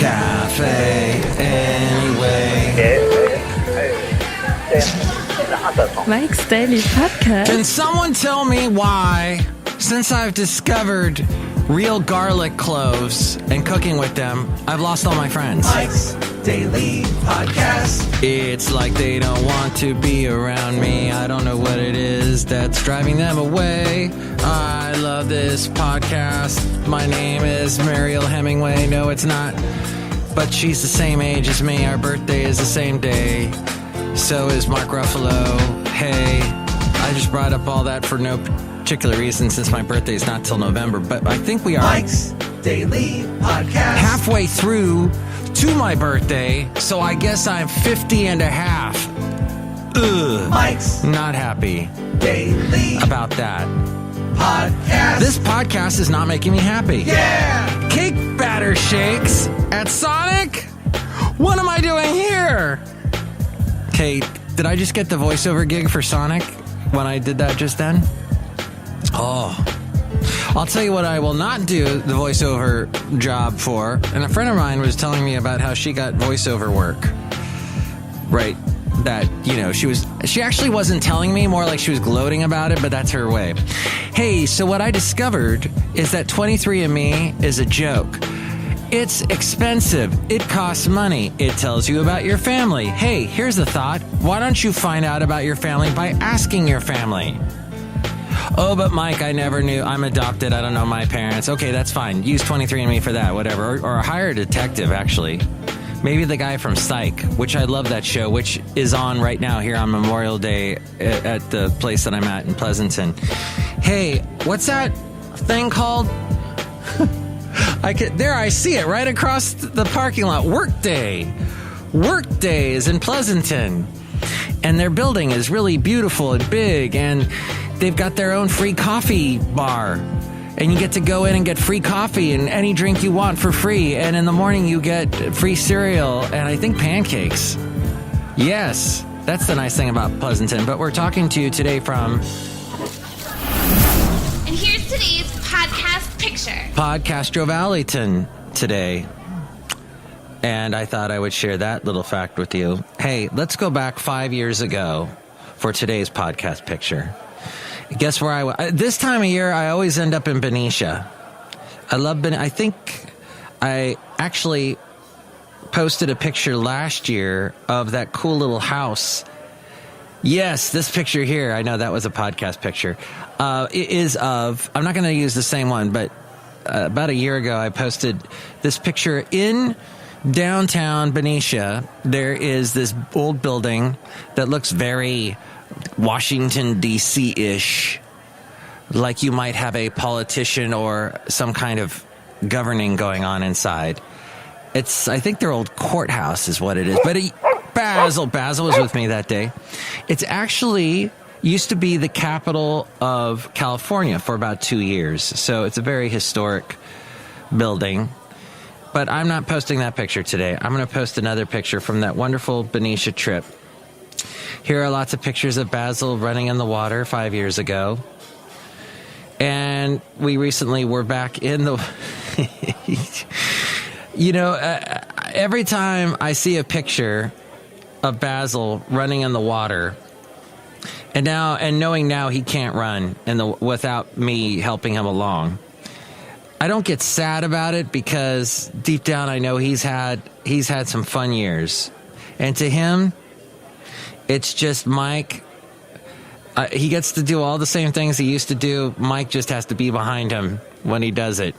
cafe anyway. Mike's Daily Podcast. Can someone tell me why, since I've discovered real garlic cloves and cooking with them, I've lost all my friends? Mike's Daily Podcast. It's like they don't want to be around me. I don't know what it is that's driving them away. I love this podcast. My name is Mariel Hemingway. No, it's not. But she's the same age as me. Our birthday is the same day. So is Mark Ruffalo. Hey, I just brought up all that for no particular reason since my birthday is not till November. But I think we are Mike's Daily Podcast. halfway through to my birthday, so I guess I'm 50 and a half. Ugh. Mike's Not happy Daily about that. Podcast. This podcast is not making me happy. Yeah. Cake batter shakes at Sonic? What am I doing here? Okay, did I just get the voiceover gig for Sonic when I did that just then? Oh. I'll tell you what I will not do the voiceover job for. And a friend of mine was telling me about how she got voiceover work. Right. That, you know, she actually wasn't telling me, more like she was gloating about it, but that's her way. Hey, so what I discovered is that 23andMe is a joke. It's expensive. It costs money. It tells you about your family. Hey, here's the thought. Why don't you find out about your family by asking your family? Oh, but Mike, I never knew. I'm adopted. I don't know my parents. Okay, that's fine. Use 23andMe for that, whatever. Or hire a detective, actually. Maybe the guy from Psych, which I love that show, which is on right now here on Memorial Day at the place that I'm at in Pleasanton. Hey, what's that thing called? I see it right across the parking lot. Workday. Workday is in Pleasanton. And their building is really beautiful and big, and they've got their own free coffee bar. And you get to go in and get free coffee and any drink you want for free. And in the morning you get free cereal and I think pancakes. Yes, that's the nice thing about Pleasanton. But we're talking to you today from... And here's today's podcast picture. Podcastro Valentino today. And I thought I would share that little fact with you. Hey, let's go back 5 years ago for today's podcast picture. Guess where I was? This time of year, I always end up in Benicia. I love Benicia. I think I actually posted a picture last year of that cool little house. Yes, this picture here. I know that was a podcast picture. It is of, I'm not going to use the same one, but about a year ago, I posted this picture in downtown Benicia. There is this old building that looks very Washington, D.C.-ish, like you might have a politician or some kind of governing going on inside. I think their old courthouse is what it is. But Basil was with me that day. It's actually used to be the capital of California for about 2 years. So it's a very historic building. But I'm not posting that picture today. I'm going to post another picture from that wonderful Benicia trip. Here are lots of pictures of Basil running in the water 5 years ago. And we recently were back in the... every time I see a picture of Basil running in the water, and knowing now he can't run without me helping him along, I don't get sad about it because deep down I know he's had some fun years. And to him... it's just Mike. He gets to do all the same things he used to do. Mike just has to be behind him when he does it.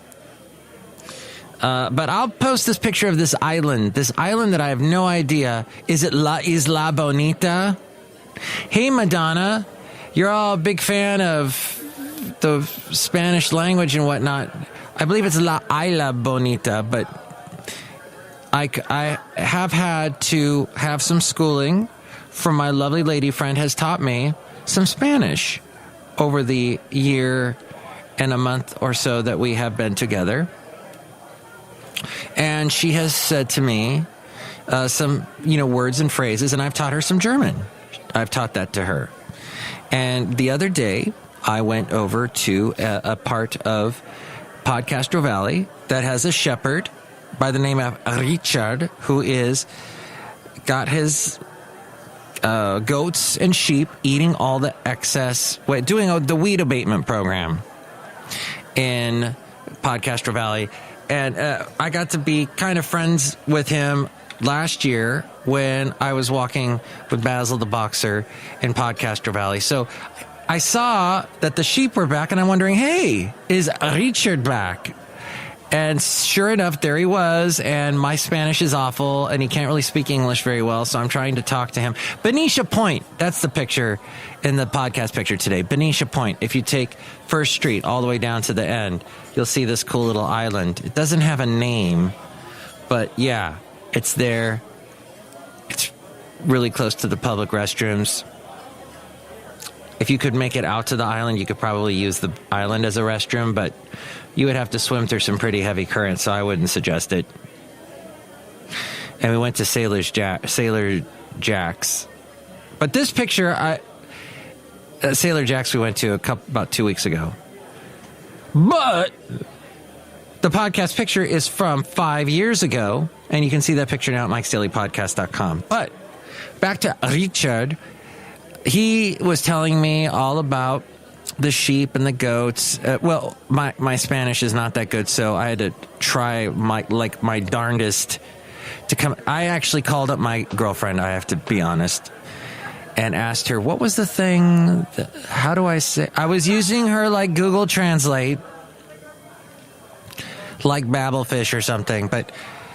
But I'll post this picture of this island that I have no idea. Is it La Isla Bonita? Hey, Madonna. You're all a big fan of the Spanish language and whatnot. I believe it's La Isla Bonita, but I have had to have some schooling from my lovely lady friend has taught me some Spanish over the year and a month or so that we have been together. And she has said to me some, words and phrases, and I've taught her some German. I've taught that to her. And the other day, I went over to a part of Podcastro Valley that has a shepherd by the name of Richard, who is got his goats and sheep eating all the excess, doing the weed abatement program in Podcastro Valley. And I got to be kind of friends with him last year when I was walking with Basil the Boxer in Podcastro Valley. So I saw that the sheep were back, and I'm wondering, hey, is Richard back? And sure enough, there he was, and my Spanish is awful, and he can't really speak English very well, so I'm trying to talk to him. Benicia Point, that's the picture in the podcast picture today. Benicia Point, if you take First Street all the way down to the end, you'll see this cool little island. It doesn't have a name, but yeah, it's there. It's really close to the public restrooms. If you could make it out to the island, you could probably use the island as a restroom, but you would have to swim through some pretty heavy currents, so I wouldn't suggest it. And we went to Sailor Jack's. But this picture, Sailor Jack's we went to about 2 weeks ago. But the podcast picture is from 5 years ago, and you can see that picture now at MikesDailyPodcast.com. But back to Richard. He was telling me all about the sheep and the goats. Well, my Spanish is not that good, so I had to try my darndest to come. I actually called up my girlfriend, I have to be honest, and asked her, what was the thing? How do I say? I was using her like Google Translate, like Babelfish or something, but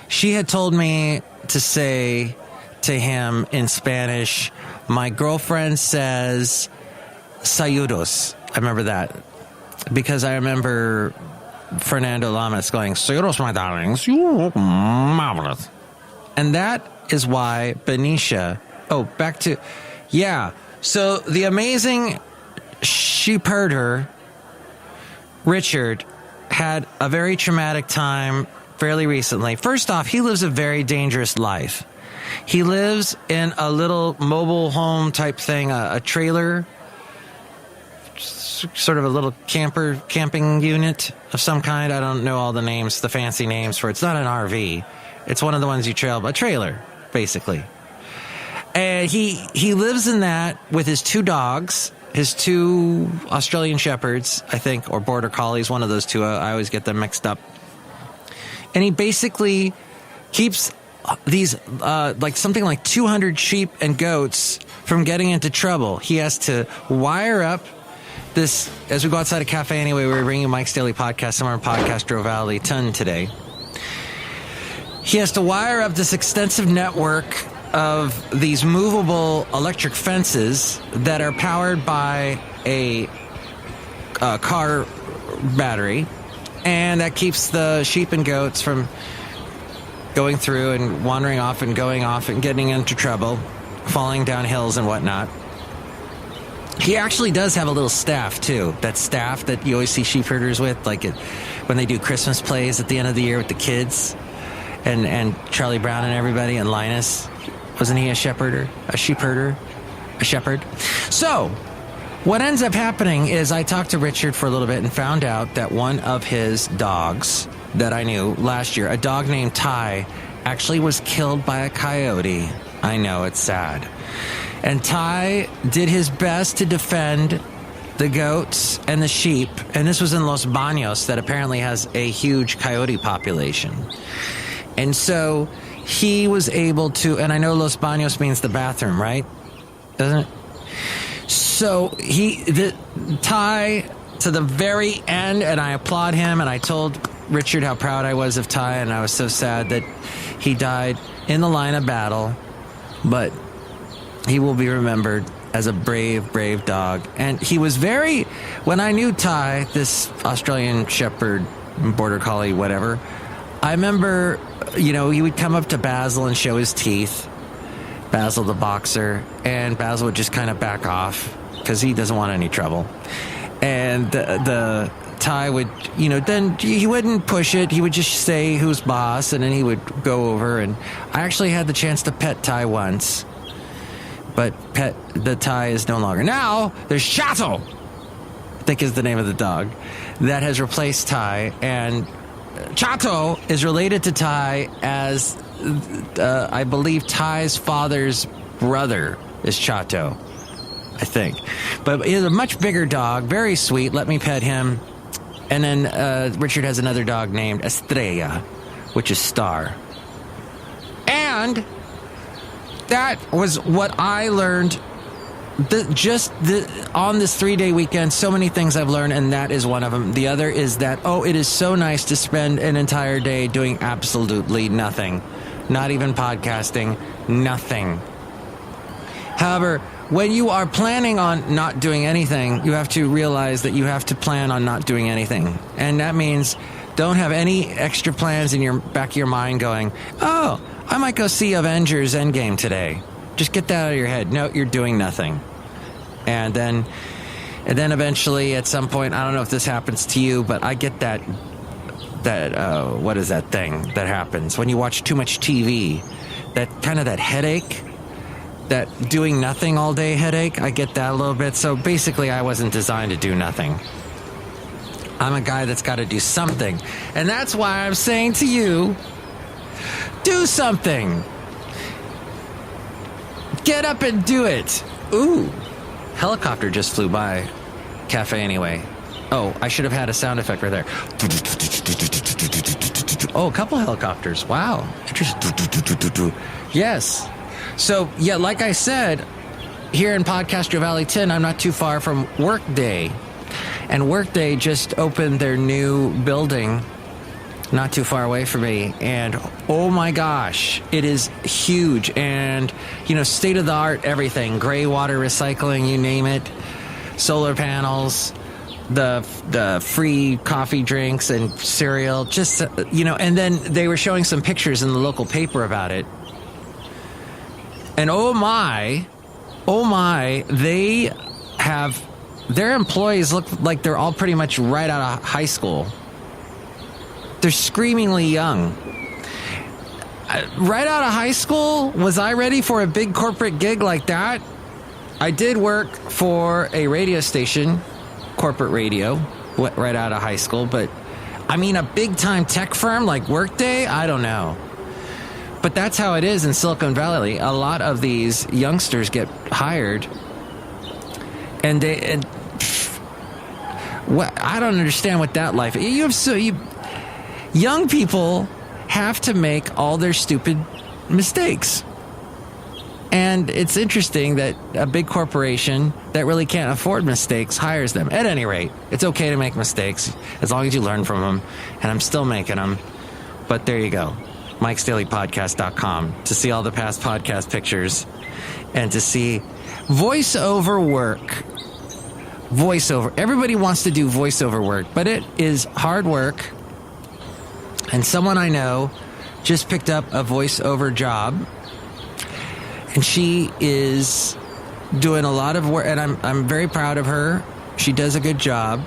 she had told me to say to him in Spanish, my girlfriend says saludos. I remember that because I remember Fernando Lamas going, saludos, my darlings, you look marvelous. And that is why Benicia, back to, so the amazing sheep herder, Richard, had a very traumatic time fairly recently. First off, he lives a very dangerous life. He lives in a little mobile home type thing, a trailer, sort of a little camping unit of some kind. I don't know all the names, the fancy names for it. It's not an RV. It's one of the ones you trail, a trailer, basically. And he lives in that with his 2 dogs, his 2 Australian Shepherds, I think, or Border Collies, one of those 2. I always get them mixed up. And he basically keeps these something like 200 sheep and goats from getting into trouble. He has to wire up this, as we go outside a cafe anyway, we're bringing Mike's Daily Podcast somewhere in Podcastro Valley today. He has to wire up this extensive network of these movable electric fences that are powered by a car battery, and that keeps the sheep and goats from going through and wandering off and going off and getting into trouble, falling down hills and whatnot. He actually does have a little staff, too. That staff that you always see sheep herders with, when they do Christmas plays at the end of the year with the kids, and Charlie Brown and everybody, and Linus. Wasn't he a shepherd? So, what ends up happening is I talked to Richard for a little bit and found out that one of his dogs that I knew last year, a dog named Ty, actually was killed by a coyote. I know, it's sad. And Ty did his best to defend the goats and the sheep, and this was in Los Baños, that apparently has a huge coyote population. And so he was able to, and I know Los Baños means the bathroom, right? Doesn't it? So Ty, to the very end, and I applaud him, and I told Richard how proud I was of Ty, and I was so sad that he died in the line of battle, but he will be remembered as a brave, brave dog. And he was when I knew Ty, this Australian Shepherd, Border Collie, whatever, I remember, he would come up to Basil and show his teeth, Basil the Boxer, and Basil would just kind of back off because he doesn't want any trouble. And the Ty would, then he wouldn't push it. He would just say who's boss, and then he would go over. And I actually had the chance to pet Ty once, but the Ty is no longer. Now there's Chato, I think is the name of the dog, that has replaced Ty. And Chato is related to Ty as, I believe, Ty's father's brother is Chato, I think. But he's a much bigger dog, very sweet. Let me pet him. And then Richard has another dog named Estrella, which is Star. And that was what I learned on this 3-day weekend. So many things I've learned, and that is one of them. The other is that, it is so nice to spend an entire day doing absolutely nothing. Not even podcasting, nothing. However, when you are planning on not doing anything, you have to realize that you have to plan on not doing anything. And that means don't have any extra plans in your back of your mind going, I might go see Avengers Endgame today. Just get that out of your head. No, you're doing nothing. And then eventually at some point, I don't know if this happens to you, but I get that what is that thing that happens when you watch too much TV? That headache, that doing nothing all day headache. I get that a little bit. So basically I wasn't designed to do nothing. I'm a guy that's got to do something. And that's why I'm saying to you, do something. Get up and do it. Ooh, helicopter just flew by. Cafe anyway. Oh, I should have had a sound effect right there. Oh, a couple helicopters. Wow. Interesting. Yes. So, yeah, like I said, here in Podcaster Valley 10, I'm not too far from Workday. And Workday just opened their new building not too far away from me. And, oh my gosh, it is huge. And, state-of-the-art everything. Gray water recycling, you name it. Solar panels, the free coffee drinks and cereal. Just, and then they were showing some pictures in the local paper about it. And oh my, they have, their employees look like they're all pretty much right out of high school. They're screamingly young. Right out of high school, was I ready for a big corporate gig like that? I did work for a radio station, corporate radio, right out of high school, but I mean a big-time tech firm like Workday? I don't know. But that's how it is in Silicon Valley. A lot of these youngsters get hired, and I don't understand what that life is. Young people have to make all their stupid mistakes. And it's interesting that a big corporation that really can't afford mistakes hires them. At any rate, it's okay to make mistakes as long as you learn from them. And I'm still making them. But there you go. MikesDailyPodcast.com to see all the past podcast pictures and to see voiceover work. Voiceover. Everybody wants to do voiceover work, but it is hard work. And someone I know just picked up a voiceover job, and she is doing a lot of work, and I'm very proud of her. She does a good job.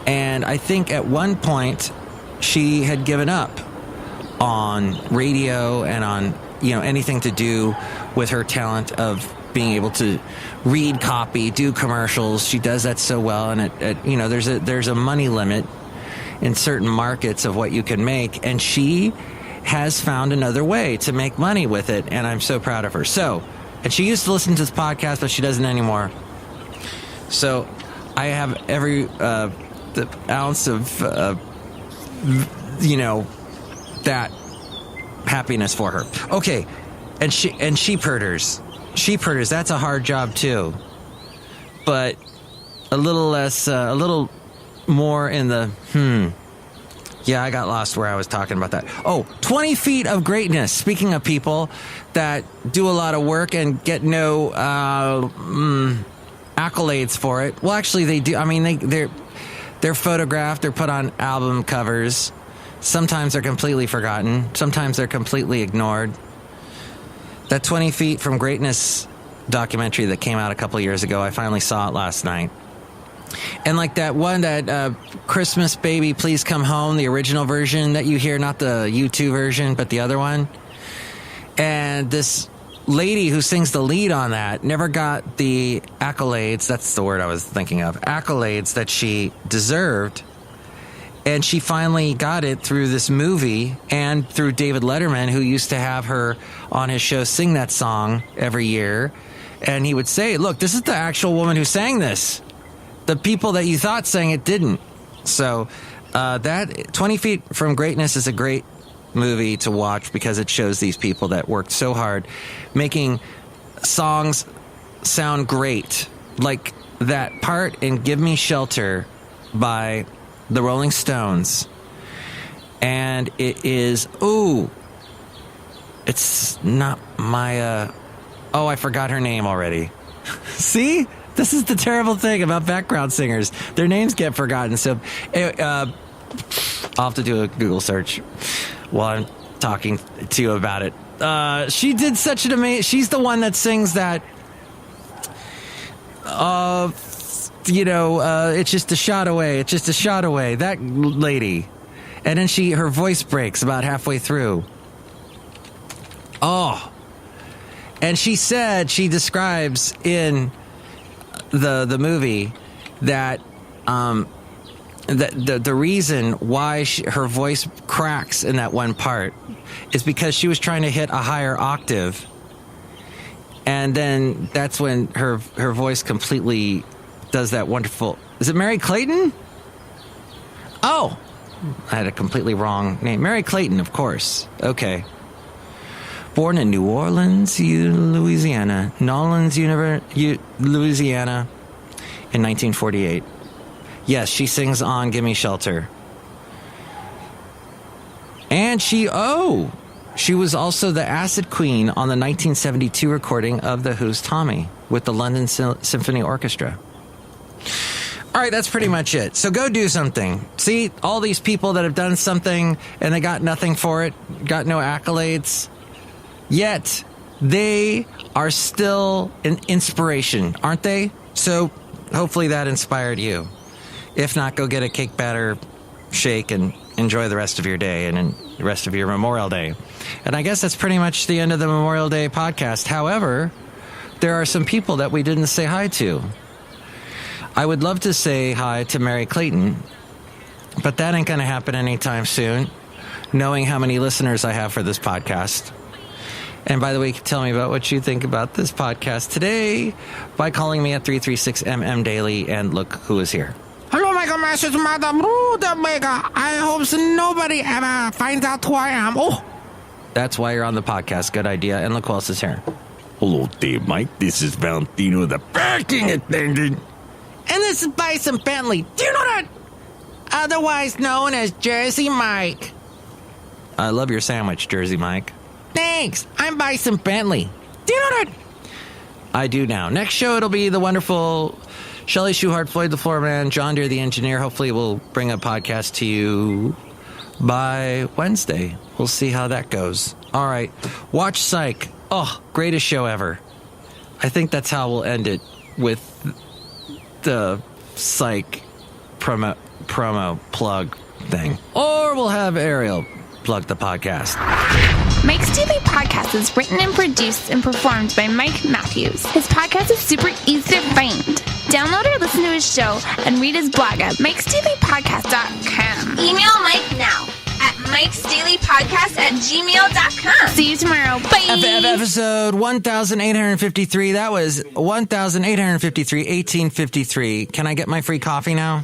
And I think at one point she had given up on radio and on, anything to do with her talent of being able to read copy, do commercials. She does that so well, and there's a money limit in certain markets of what you can make, and she has found another way to make money with it, and I'm so proud of her. So, and she used to listen to this podcast, but she doesn't anymore. So I have every the ounce of that happiness for her. Okay, and sheep herders, that's a hard job too, but a little less, a little more in the yeah, I got lost where I was talking about that. 20 feet of greatness. Speaking of people that do a lot of work and get no accolades for it. Well, actually they do. I mean, they're photographed, they're put on album covers. Sometimes they're completely forgotten. Sometimes they're completely ignored. That 20 Feet from Greatness documentary that came out a couple years ago, I finally saw it last night. And like that one, that Christmas Baby Please Come Home, the original version that you hear, not the U2 version, but the other one. And this lady who sings the lead on that never got the accolades, that's the word I was thinking of, accolades that she deserved. And she finally got it through this movie and through David Letterman, who used to have her on his show sing that song every year. And he would say, look, this is the actual woman who sang this. The people that you thought sang it didn't. So that 20 Feet from Greatness is a great movie to watch because it shows these people that worked so hard making songs sound great. Like that part in Give Me Shelter by the Rolling Stones. And it is, it's not Maya. Oh, I forgot her name already. See? This is the terrible thing about background singers. Their names get forgotten. So I'll have to do a Google search while I'm talking to you about it. She did such an amazing... She's the one that sings that... it's just a shot away. It's just a shot away. That lady. And then her voice breaks about halfway through. Oh. And she describes in the movie that the reason why her voice cracks in that one part is because she was trying to hit a higher octave. And then that's when her voice completely does that wonderful... Is it Mary Clayton? Oh, I had a completely wrong name. Mary Clayton, of course. Okay. Born in New Orleans, Louisiana, Louisiana, in 1948. Yes, she sings on Gimme Shelter. And she was also the acid queen on the 1972 recording of The Who's Tommy with the London Symphony Orchestra. All right, that's pretty much it. So go do something. See, all these people that have done something and they got nothing for it, got no accolades, yet they are still an inspiration, aren't they? So hopefully that inspired you. If not, go get a cake batter shake and enjoy the rest of your day and the rest of your Memorial Day. And I guess that's pretty much the end of the Memorial Day podcast. However, there are some people that we didn't say hi to. I would love to say hi to Mary Clayton, but that ain't going to happen anytime soon, knowing how many listeners I have for this podcast. And by the way, tell me about what you think about this podcast today by calling me at 336-MM-DAILY, and look who is here. Hello, Mega Masters, Madame Rootabega. I hope nobody ever finds out who I am. Oh, that's why you're on the podcast. Good idea. And look who else is here. Hello there, Mike. This is Valentino, the parking attendant. And this is Bison Bentley. Do you know that? Otherwise known as Jersey Mike. I love your sandwich, Jersey Mike. Thanks. I'm Bison Bentley. Do you know that? I do now. Next show, it'll be the wonderful Chely Shoehart, Floyd the Floorman, John Deere the engineer. Hopefully we'll bring a podcast to you by Wednesday. We'll see how that goes. All right. Watch Psych. Oh, greatest show ever. I think that's how we'll end it, with the Psych promo plug thing. Or we'll have Ariel plug the podcast. Mike's Daily Podcast is written and produced and performed by Mike Matthews. His podcast is super easy to find. Download or listen to his show and read his blog at MikesDailyPodcast.com. Email Mike now at MikesDailyPodcast@gmail.com. See you tomorrow. Bye. Episode 1853. That was 1853, 1853. Can I get my free coffee now?